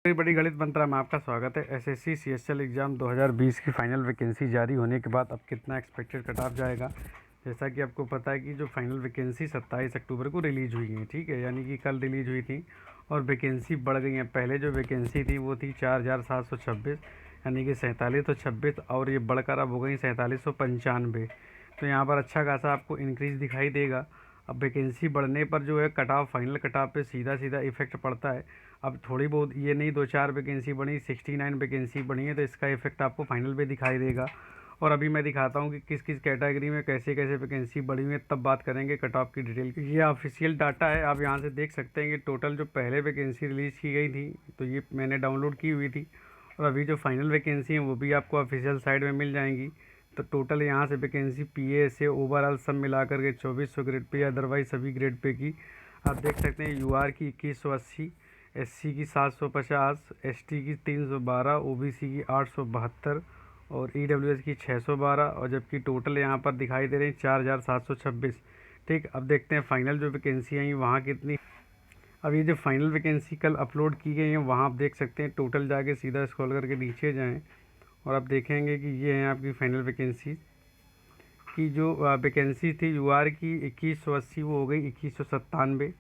बड़ी बड़ी गणित मंत्रा में आपका स्वागत है। एसएससी सीएचएल एग्ज़ाम 2020 की फाइनल वैकेंसी जारी होने के बाद अब कितना एक्सपेक्टेड कट ऑफ जाएगा। जैसा कि आपको पता है कि जो फाइनल वैकेंसी 27 अक्टूबर को रिलीज़ हुई है, ठीक है, यानी कि कल रिलीज़ हुई थी और वैकेंसी बढ़ गई है। पहले जो वैकेंसी थी वो थी 4726, यानी कि 4726, और ये बढ़कर अब हो गई 4795। तो यहाँ पर अच्छा खासा आपको इंक्रीज़ दिखाई देगा। अब वैकेंसी बढ़ने पर जो है cut off, final cut off पे सीधा सीधा इफेक्ट पड़ता है। अब थोड़ी बहुत ये नहीं, 2-4 वैकेंसी बढ़ी, 69 वैकेंसी बढ़ी है, तो इसका इफेक्ट आपको फाइनल पे दिखाई देगा। और अभी मैं दिखाता हूँ कि किस किस कैटेगरी में कैसे कैसे वैकेंसी बढ़ी हुई है, तब बात करेंगे कट ऑफ की डिटेल की। ये ऑफिशियल डाटा है, आप यहाँ से देख सकते हैं कि टोटल जो पहले वैकेंसी रिलीज़ की गई थी तो ये मैंने डाउनलोड की हुई थी, और अभी जो फाइनल वैकेंसी है वो भी आपको ऑफिशियल साइट में मिल जाएंगी। तो टोटल यहाँ से वैकेंसी पीए से ओवरऑल सब मिला करके 2400 ग्रेड पे, अदरवाइज सभी ग्रेड पे की आप देख सकते हैं। यूआर की 2180, एससी की 750, एसटी की 312, ओबीसी की 872 और ईडब्ल्यूएस की 612, और जबकि टोटल यहाँ पर दिखाई दे रही है 4726। ठीक, अब देखते हैं फाइनल जो वैकेंसी आई वहाँ कितनी। अब ये जो फाइनल वैकेंसी कल अपलोड की गई है वहाँ आप देख सकते हैं, टोटल जाके सीधा स्क्रॉल करके नीचे जाएँ और आप देखेंगे कि ये है आपकी फाइनल वैकेंसी की जो वैकेंसी थी। यूआर की 2180 वो हो गई 2197,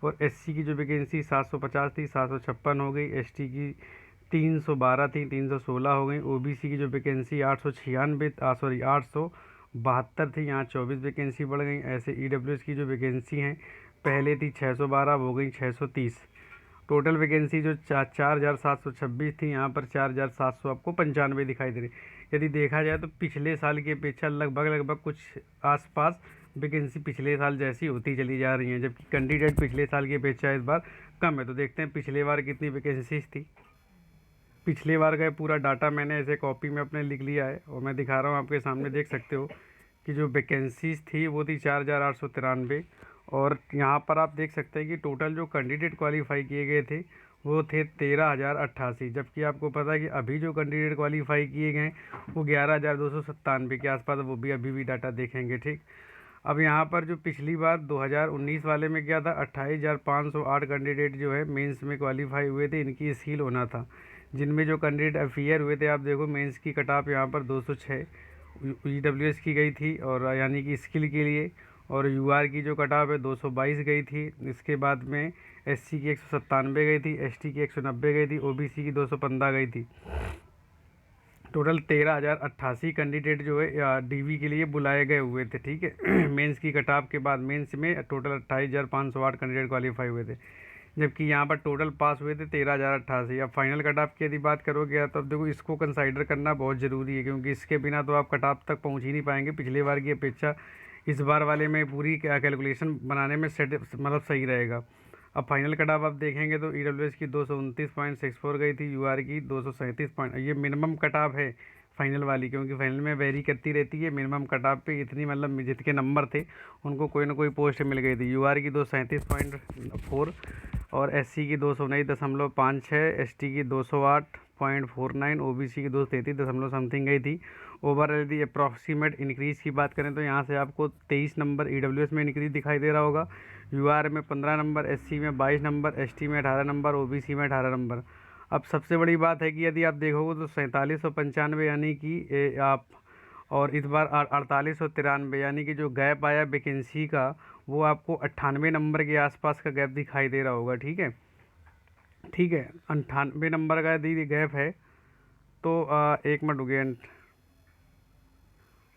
और एससी की जो वैकेंसी 750 थी 756 हो गई, एसटी की 312 थी 316 हो गई, ओबीसी की जो वैकेंसी 872 थी, यहाँ 24 वैकेंसी बढ़ गई। ऐसे ईडब्ल्यूएस की जो वैकेंसी हैं पहले थी 612 हो गई 630। टोटल वैकेंसी जो 4726 थी, यहाँ पर 4700 आपको 95 दिखाई दे रही। यदि देखा जाए तो पिछले साल की अपेक्षा लगभग कुछ आसपास वैकेंसी पिछले साल जैसी होती चली जा रही हैं, जबकि कैंडिडेट पिछले साल की अपेक्षा इस बार कम है। तो देखते हैं पिछले बार कितनी वैकेंसीज थी। पिछले बार का पूरा डाटा मैंने ऐसे कॉपी में अपने लिख लिया है और मैं दिखा रहा हूँ आपके सामने, देख सकते हो कि जो वैकेंसीज थी वो थी 4893, और यहाँ पर आप देख सकते हैं कि टोटल जो कैंडिडेट क्वालिफाई किए गए थे वो थे 13,088, जबकि आपको पता है कि अभी जो कैंडिडेट क्वालिफाई किए गए वो 11,297 के आसपास, वो भी अभी भी डाटा देखेंगे। ठीक, अब यहाँ पर जो पिछली बार 2019 वाले में क्या था, 28,508 कैंडिडेट जो है मेंस में क्वालिफाई हुए थे, इनकी स्किल होना था, जिनमें जो कैंडिडेट अफियर हुए थे आप देखो मेंस की कट ऑफ यहाँ पर 206 ईडब्ल्यूएस की गई थी, और यानी कि स्किल के लिए, और यूआर की जो कट ऑफ है 222 गई थी। इसके बाद में एससी की 197 गई थी, एसटी की 190 गई थी, ओबीसी की 215 गई थी। टोटल 13,088 कैंडिडेट जो है डीवी के लिए बुलाए गए हुए थे। ठीक है मेंस की कट ऑफ के बाद मेंस में टोटल 28,508 कैंडिडेट क्वालिफाई हुए थे, जबकि यहाँ पर टोटल पास हुए थे 13,088। अब फाइनल कट ऑफ की यदि बात करोगे तो अब देखो इसको कंसाइडर करना बहुत ज़रूरी है, क्योंकि इसके बिना तो आप कट ऑफ तक पहुँच ही नहीं पाएंगे। पिछले बार की अपेक्षा इस बार वाले में पूरी कैलकुलेशन बनाने में सेट मतलब सही रहेगा। अब फाइनल कट ऑफ आप देखेंगे तो ईडब्ल्यूएस की 229.64 गई थी, यूआर की 237 पॉइंट, ये मिनिमम कट ऑफ है फाइनल वाली, क्योंकि फाइनल में वेरी करती रहती है। मिनिमम कट ऑफ पे इतनी मतलब जितने नंबर थे उनको कोई ना कोई पोस्ट मिल गई थी। यूआर की 237.4, और एससी की 219.56, एसटी की 208.49, ओबीसी की 233 दशमलव समथिंग गई थी। ओवरऑल यदि अप्रॉक्सीमेट इंक्रीज़ की बात करें तो यहाँ से आपको 23 नंबर ईडब्ल्यूएस में इंक्रीज़ दिखाई दे रहा होगा, यूआर में 15 नंबर, एससी में 22 नंबर, एसटी में 18 नंबर, ओबीसी में 18 नंबर। अब सबसे बड़ी बात है कि यदि आप देखोगे तो 4795 यानी कि आप, और इस बार 4893 यानी कि जो गैप आया वैकेंसी का वो आपको 98 नंबर के आसपास का गैप दिखाई दे रहा होगा। ठीक है, ठीक है, 98 नंबर का यदि गैप है तो एक मिनट रुकिए,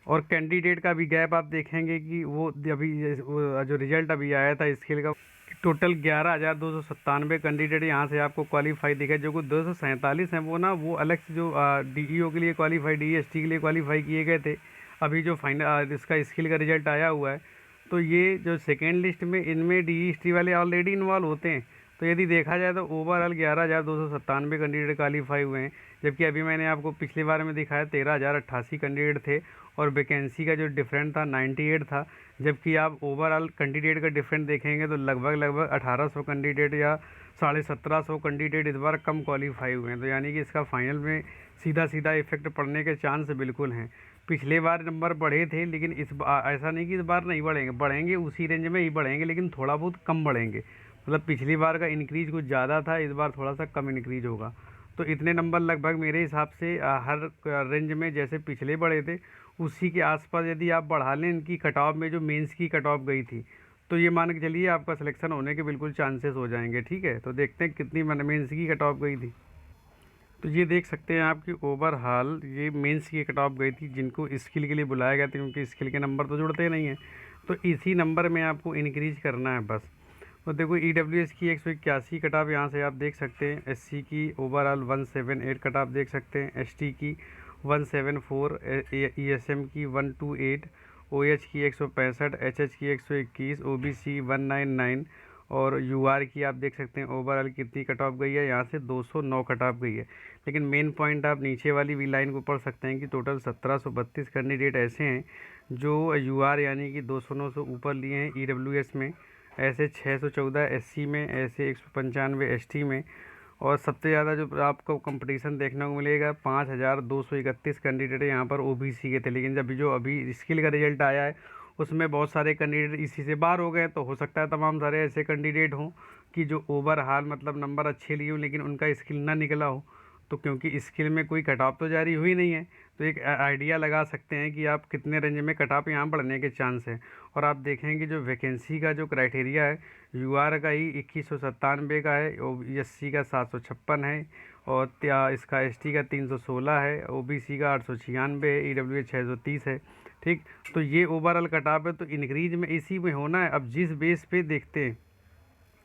और कैंडिडेट का भी गैप आप देखेंगे कि वो अभी जो रिजल्ट अभी आया था स्किल का, टोटल 11,297 कैंडिडेट यहाँ से आपको क्वालिफाई दिखे, जो कि 247 हैं वो ना, वो अलग से जो डीईओ के लिए क्वालिफाई, डीएसटी के लिए क्वालिफाई किए गए थे। अभी जो फाइनल इसका स्किल का रिजल्ट आया हुआ है तो ये जो सेकेंड लिस्ट में इनमें डीईएसटी वाले ऑलरेडी इन्वॉल्व होते हैं। तो यदि देखा जाए तो ओवरऑल 11,297 कैंडिडेट क्वालिफाई हुए हैं, जबकि अभी मैंने आपको पिछली बार में दिखाया 13,088 कैंडिडेट थे, और वैकेंसी का जो डिफरेंट था 98 था। जबकि आप ओवरऑल कैंडिडेट का डिफरेंट देखेंगे तो लगभग 1800 कैंडिडेट या 1750 कैंडिडेट इस बार कम क्वालिफाई हुए हैं। तो यानी कि इसका फाइनल में सीधा सीधा इफेक्ट पड़ने के चांस बिल्कुल हैं। पिछले बार नंबर बढ़े थे, लेकिन इस बार ऐसा नहीं कि इस बार नहीं बढ़ेंगे, बढ़ेंगे उसी रेंज में ही बढ़ेंगे, लेकिन थोड़ा बहुत कम बढ़ेंगे। मतलब पिछली बार का इंक्रीज कुछ ज़्यादा था, इस बार थोड़ा सा कम इंक्रीज होगा। तो इतने नंबर लगभग मेरे हिसाब से हर रेंज में जैसे पिछले बढ़े थे उसी के आसपास यदि आप बढ़ा लें इनकी कट ऑफ में, जो मेंस की कट ऑफ गई थी, तो ये मान के चलिए आपका सिलेक्शन होने के बिल्कुल चांसेस हो जाएंगे। ठीक है, तो देखते हैं कितनी मेंस की कट ऑफ गई थी। तो ये देख सकते हैं आपकी ओवरऑल ये मेंस की कट ऑफ गई थी, जिनको स्किल के लिए बुलाया गया था, क्योंकि स्किल के नंबर तो जुड़ते नहीं हैं, तो इसी नंबर में आपको इंक्रीज करना है बस। तो देखो EWS की 181 कट ऑफ यहाँ से आप देख सकते हैं, SC की ओवरऑल 178 कट ऑफ देख सकते हैं, ST की 174, ESM की 128, OH की 165, HH की 121, OBC 199 और UR की आप देख सकते हैं ओवरऑल कितनी कट ऑफ गई है, यहाँ से 209 कट ऑफ गई है। लेकिन मेन पॉइंट आप नीचे वाली वी लाइन को पढ़ सकते हैं कि टोटल 1732 कैंडिडेट ऐसे हैं जो UR यानी कि 209 से ऊपर लिए हैं EWS में, ऐसे 614 SC में, ऐसे 195 ST में, और सबसे ज़्यादा जो आपको कंपटीशन देखने को मिलेगा 5231 कैंडिडेट यहाँ पर OBC के थे। लेकिन जब जो अभी स्किल का रिजल्ट आया है उसमें बहुत सारे कैंडिडेट इसी से बाहर हो गए, तो हो सकता है तमाम सारे ऐसे कैंडिडेट हों कि जो ओवरऑल मतलब नंबर अच्छे लिए हों लेकिन उनका स्किल ना निकला हो। तो क्योंकि स्किल में कोई कट ऑफ तो जारी हुई नहीं है, तो एक आइडिया लगा सकते हैं कि आप कितने रेंज में कट ऑफ यहाँ बढ़ने के चांस हैं। और आप देखेंगे जो वैकेंसी का जो क्राइटेरिया है UR का ही 2197 का है, SC का 756 है, और इसका ST का 316 है, OBC का 896 है, EWS 630 है। ठीक, तो ये ओवरऑल कट ऑफ है, तो इंक्रीज में इसी में होना है। अब जिस बेस पे देखते हैं,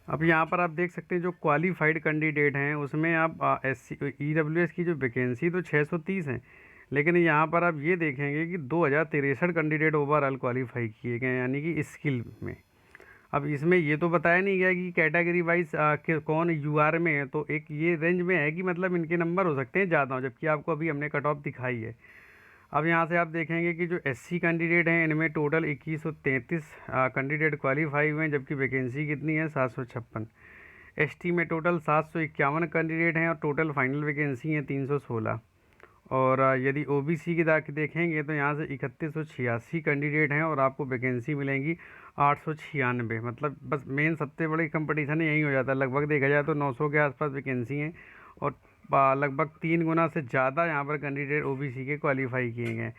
अब यहाँ पर आप देख सकते हैं जो क्वालिफाइड कैंडिडेट हैं उसमें आप SC EWS की जो वैकेंसी तो 630 हैं, लेकिन यहाँ पर आप ये देखेंगे कि 2063 कैंडिडेट ओवरऑल क्वालिफाई किए गए यानी कि स्किल में। अब इसमें ये तो बताया नहीं गया कि कैटेगरी वाइज कौन UR में है, तो एक ये रेंज में है कि मतलब इनके नंबर हो सकते हैं ज़्यादा हो, जबकि आपको अभी हमने कट ऑफ दिखाई है। अब यहाँ से आप देखेंगे कि जो SC कैंडिडेट हैं इनमें टोटल 2133 कैंडिडेट क्वालिफाई हुए हैं, जबकि वैकेंसी कितनी है 756। ST में टोटल 751 कैंडिडेट हैं और टोटल फाइनल वैकेंसी हैं 316। और यदि OBC की देखेंगे तो यहाँ से 3186 कैंडिडेट हैं और आपको वैकेंसी मिलेंगी 896। मतलब बस मेन सबसे बड़ी कंपटीशन यही हो जाता है। लगभग देखा जाए तो 900 के आसपास वैकेंसी हैं और लगभग 3 गुना से ज़्यादा यहाँ पर कैंडिडेट OBC के क्वालिफाई किए गए हैं।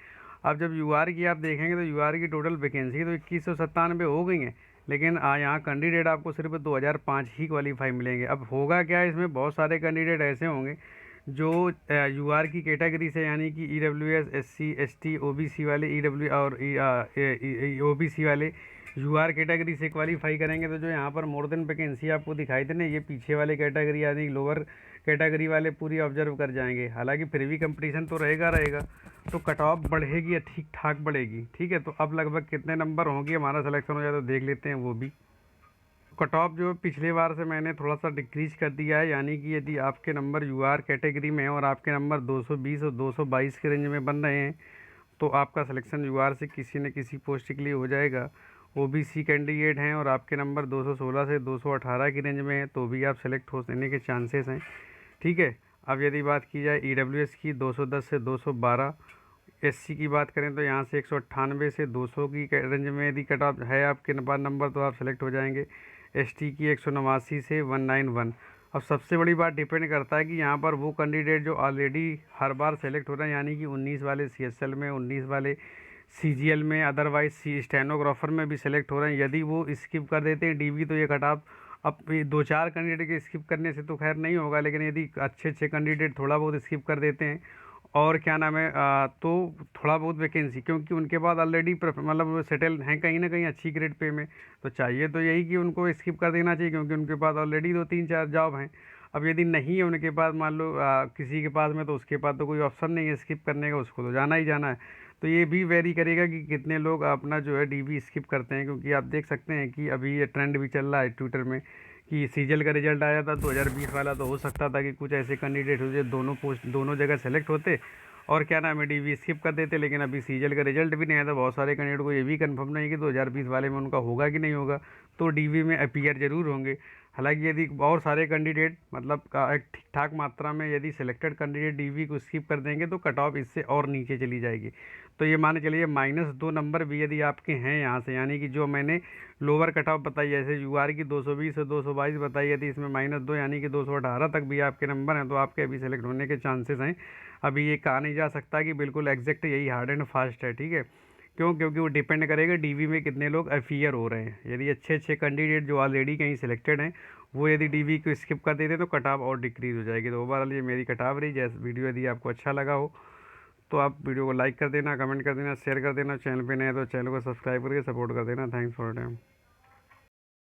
अब जब UR की आप देखेंगे तो UR की टोटल वैकेंसी तो 2197 हो गई हैं, लेकिन यहाँ कैंडिडेट आपको सिर्फ 2005 ही क्वालिफाई मिलेंगे। अब होगा क्या, इसमें बहुत सारे कैंडिडेट ऐसे होंगे जो UR की कैटेगरी से यानी कि EWS SC ST OBC वाले और OBC वाले UR कैटेगरी से क्वालिफाई करेंगे, तो जो यहाँ पर मोर देन वैकेंसी आपको दिखाई दे ना, ये पीछे वाले कैटेगरी यानी लोअर कैटेगरी वाले पूरी ऑब्जर्व कर जाएंगे। हालांकि फिर भी कंपटीशन तो रहेगा, तो कट ऑफ बढ़ेगी या ठीक ठाक बढ़ेगी। ठीक है, तो अब लगभग कितने नंबर होंगे हमारा सिलेक्शन हो जाए तो देख लेते हैं वो भी। कट ऑफ जो पिछले बार से मैंने थोड़ा सा डिक्रीज कर दिया है, यानी कि यदि आपके नंबर UR कैटेगरी में हैं और आपके नंबर 220 और 222 के रेंज में बन रहे हैं तो आपका सिलेक्शन UR से किसी न किसी पोस्ट के लिए हो जाएगा। OBC कैंडिडेट हैं और आपके नंबर 216 से 218 की रेंज में है तो भी आप सेलेक्ट होने के चांसेस हैं। ठीक है, अब यदि बात की जाए EWS की 210 से 212, SC की बात करें तो यहाँ से 198 से 200 की रेंज में यदि कट ऑफ है आपके पास नंबर तो आप सेलेक्ट हो जाएंगे। ST की 189 से 191। अब सबसे बड़ी बात डिपेंड करता है कि यहाँ पर वो कैंडिडेट जो ऑलरेडी हर बार सेलेक्ट हो रहे हैं, यानी कि 19 वाले CSL में, 19 वाले CGL में, अदरवाइज स्टेनोग्राफर में भी सेलेक्ट हो रहे हैं, यदि वो स्किप कर देते हैं DV तो ये कट ऑफ अब 2-4 कैंडिडेट के स्किप करने से तो खैर नहीं होगा, लेकिन यदि अच्छे कैंडिडेट थोड़ा बहुत स्किप कर देते हैं और क्या नाम है तो थोड़ा बहुत वैकेंसी, क्योंकि उनके पास ऑलरेडी मतलब सेटल हैं कहीं ना कहीं अच्छी ग्रेड पे में, तो चाहिए तो यही कि उनको स्किप कर देना चाहिए, क्योंकि उनके पास ऑलरेडी 2-3-4 जॉब हैं। अब यदि नहीं है उनके पास, मान लो किसी के पास में, तो उसके पास तो कोई ऑप्शन नहीं है स्किप करने का, उसको तो जाना ही जाना है। तो ये भी वेरी करेगा कि कितने लोग अपना जो है DV स्किप करते हैं, क्योंकि आप देख सकते हैं कि अभी ये ट्रेंड भी चल रहा है ट्विटर में कि CGL का रिजल्ट आया था 2020 वाला, तो हो सकता था कि कुछ ऐसे कैंडिडेट हो जो दोनों जगह सेलेक्ट होते और क्या नाम है DV स्किप कर देते। लेकिन अभी CGL का रिजल्ट भी नहीं आया था, बहुत सारे कैंडिडेट को ये भी कंफर्म नहीं कि 2020 वाले में उनका होगा कि नहीं होगा, तो DV में अपीयर ज़रूर होंगे। हालांकि यदि और सारे कैंडिडेट मतलब एक ठीक ठाक मात्रा में यदि सिलेक्टेड कैंडिडेट डीवी को स्किप कर देंगे तो कट ऑफ इससे और नीचे चली जाएगी। तो ये मान के चलिए -2 नंबर भी यदि आपके हैं यहाँ से, यानी कि जो मैंने लोअर कट ऑफ बताई जैसे यूआर की 220 से 222 बताई है, तो इसमें -2 यानी कि 218 तक भी आपके नंबर हैं, तो आपके अभी सेलेक्ट होने के चांसेस हैं। अभी ये कहा नहीं जा सकता कि बिल्कुल एग्जैक्ट यही हार्ड एंड फास्ट है, ठीक है। क्यों? क्योंकि वो डिपेंड करेगा डीवी में कितने लोग अफियर हो रहे हैं। यदि अच्छे अच्छे कैंडिडेट जो ऑलरेडी कहीं सिलेक्टेड हैं वो यदि डीवी को स्किप कर देते तो कट ऑफ और डिक्रीज़ हो जाएगी। तो ओवरऑल ये मेरी कट ऑफ रही। जैसे वीडियो यदि आपको अच्छा लगा हो तो आप वीडियो को लाइक कर देना, कमेंट कर देना, शेयर कर देना। चैनल पे नए तो चैनल को सब्सक्राइब करके सपोर्ट कर देना। Thanks for time.